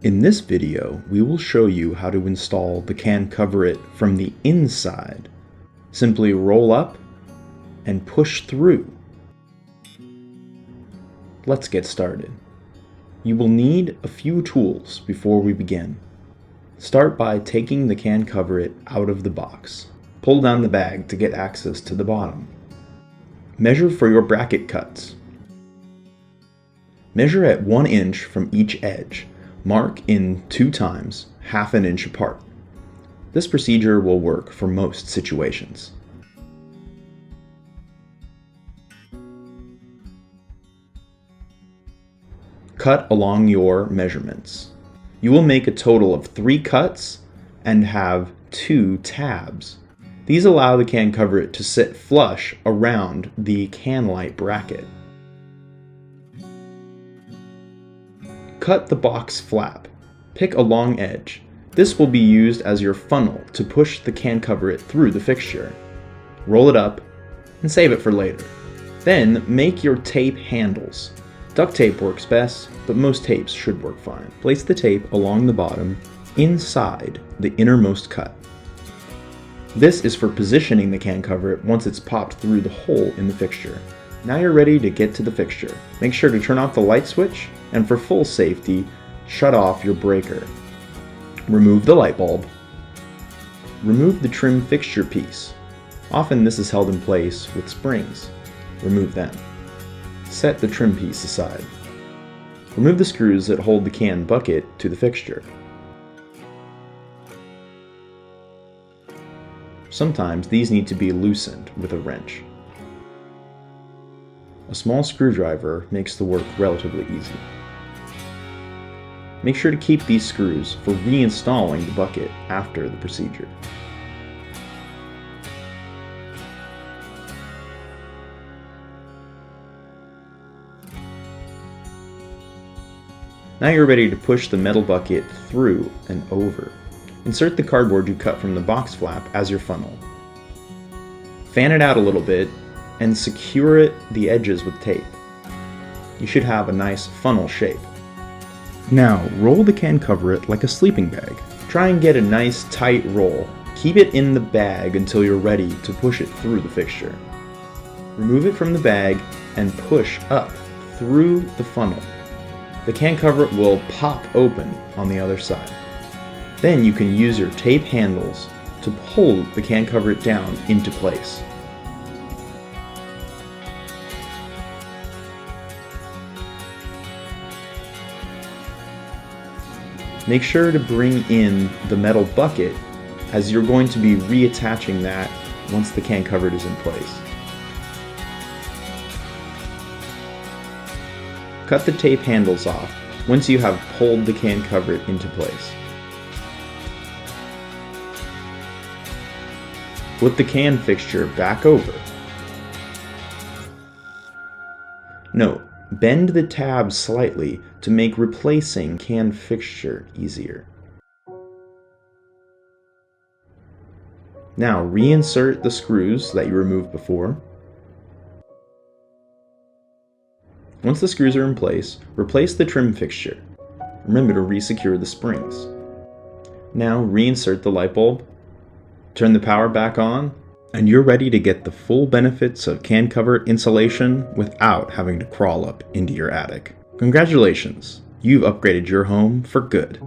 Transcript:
In this video, we will show you how to install the CanCoverIt from the inside. Simply roll up and push through. Let's get started. You will need a few tools before we begin. Start by taking the CanCoverIt out of the box. Pull down the bag to get access to the bottom. Measure for your bracket cuts. Measure at 1 inch from each edge. Mark in 2 times, ½ an inch apart. This procedure will work for most situations. Cut along your measurements. You will make a total of 3 cuts and have 2 tabs. These allow the CanCoverIt to sit flush around the can light bracket. Cut the box flap. Pick a long edge. This will be used as your funnel to push the CanCoverIt through the fixture. Roll it up and save it for later. Then make your tape handles. Duct tape works best, but most tapes should work fine. Place the tape along the bottom inside the innermost cut. This is for positioning the CanCoverIt once it's popped through the hole in the fixture. Now you're ready to get to the fixture. Make sure to turn off the light switch, and for full safety, shut off your breaker. Remove the light bulb. Remove the trim fixture piece. Often this is held in place with springs. Remove them. Set the trim piece aside. Remove the screws that hold the can bucket to the fixture. Sometimes these need to be loosened with a wrench. A small screwdriver makes the work relatively easy. Make sure to keep these screws for reinstalling the bucket after the procedure. Now you're ready to push the metal bucket through and over. Insert the cardboard you cut from the box flap as your funnel. Fan it out a little bit and secure the edges with tape. You should have a nice funnel shape. Now roll the CanCoverIt like a sleeping bag. Try and get a nice tight roll. Keep it in the bag until you're ready to push it through the fixture. Remove it from the bag and push up through the funnel. The CanCoverIt will pop open on the other side. Then you can use your tape handles to pull the CanCoverIt down into place. Make sure to bring in the metal bucket as you're going to be reattaching that once the CanCoverIt is in place. Cut the tape handles off once you have pulled the CanCoverIt into place. Flip the can fixture back over. Note, bend the tabs slightly to make replacing can fixture easier. Now reinsert the screws that you removed before. Once the screws are in place, replace the trim fixture. Remember to resecure the springs. Now reinsert the light bulb, turn the power back on, and you're ready to get the full benefits of CanCoverIt insulation without having to crawl up into your attic. Congratulations, you've upgraded your home for good.